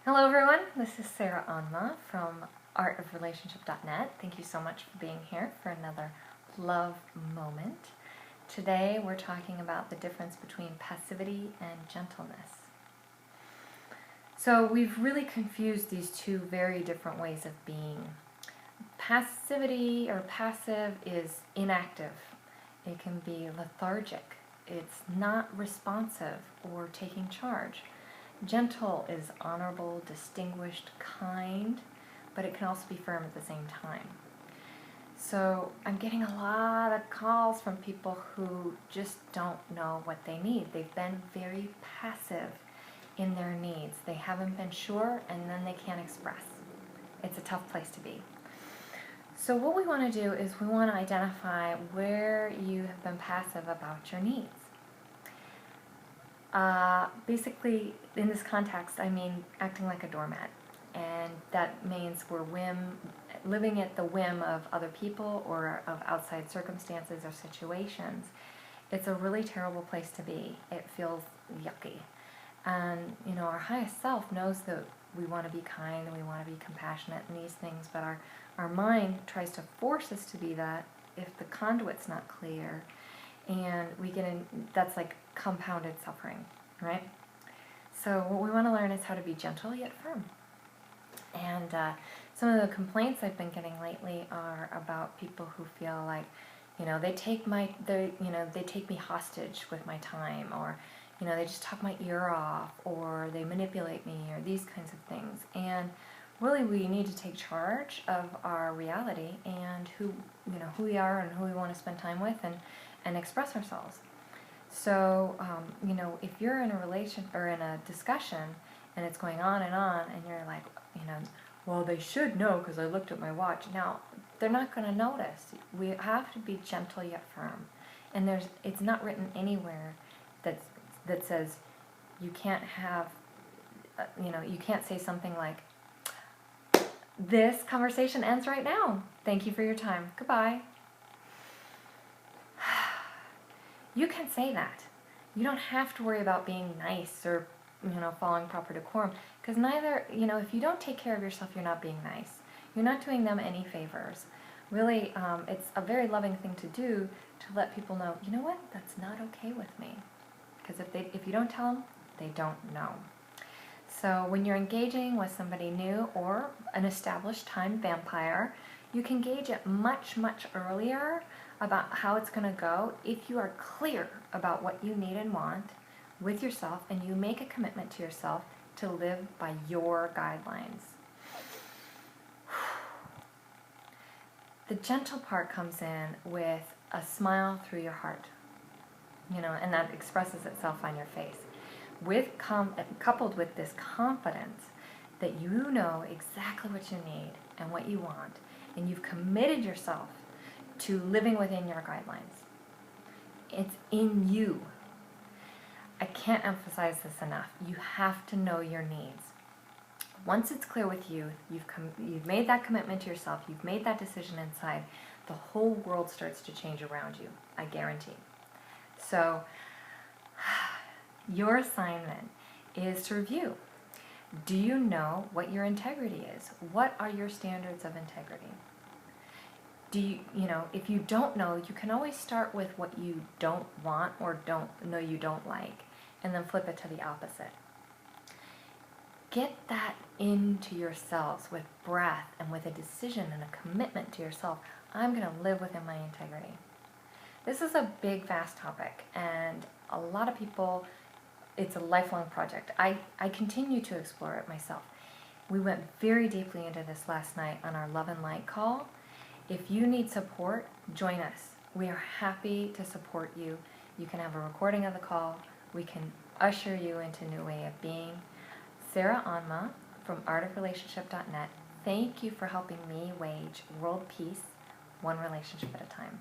Hello everyone, this is Sarah Anma from artofrelationship.net. Thank you so much for being here for another love moment. Today we're talking about the difference between passivity and gentleness. So we've really confused these two very different ways of being. Passivity or passive is inactive. It can be lethargic. It's not responsive or taking charge. Gentle is honorable, distinguished, kind, but it can also be firm at the same time. So I'm getting a lot of calls from people who just don't know what they need. They've been very passive in their needs. They haven't been sure, and then they can't express. It's a tough place to be. So what we want to do is we want to identify where you have been passive about your needs. Basically, in this context, I mean acting like a doormat, and that means we're living at the whim of other people or of outside circumstances or situations. It's a really terrible place to be. It feels yucky. And, our highest self knows that we want to be kind and we want to be compassionate in these things, but our mind tries to force us to be that if the conduit's not clear. And that's like compounded suffering, right? So what we want to learn is how to be gentle yet firm. And some of the complaints I've been getting lately are about people who feel like, they take me hostage with my time, or, they just talk my ear off, or they manipulate me, or these kinds of things. And really we need to take charge of our reality and who we are and who we want to spend time with and express ourselves. So, if you're in a relation or in a discussion and it's going on, and you're like, well, they should know because I looked at my watch. Now, they're not going to notice. We have to be gentle yet firm. And it's not written anywhere that says you can't have, you can't say something like, this conversation ends right now. Thank you for your time. Goodbye. You can say that. You don't have to worry about being nice or, following proper decorum, because if you don't take care of yourself, you're not being nice. You're not doing them any favors. Really, it's a very loving thing to do to let people know, you know what, that's not okay with me. Because if you don't tell them, they don't know. So when you're engaging with somebody new or an established time vampire, you can gauge it much, much earlier about how it's going to go if you are clear about what you need and want with yourself, and you make a commitment to yourself to live by your guidelines. The gentle part comes in with a smile through your heart, and that expresses itself on your face. Coupled with this confidence that you know exactly what you need and what you want, and you've committed yourself to living within your guidelines. It's in you. I can't emphasize this enough. You have to know your needs. Once it's clear with you, you've made that commitment to yourself, you've made that decision inside, the whole world starts to change around you, I guarantee. So, your assignment is to review. Do you know what your integrity is? What are your standards of integrity? If you don't know, you can always start with what you don't want or you don't like, and then flip it to the opposite. Get that into yourselves with breath and with a decision and a commitment to yourself. I'm going to live within my integrity. This is a big, vast topic, and a lot of people, it's a lifelong project. I continue to explore it myself. We went very deeply into this last night on our Love and Light call. If you need support, join us. We are happy to support you. You can have a recording of the call. We can usher you into a new way of being. Sarah Anma from artofrelationship.net. Thank you for helping me wage world peace, one relationship at a time.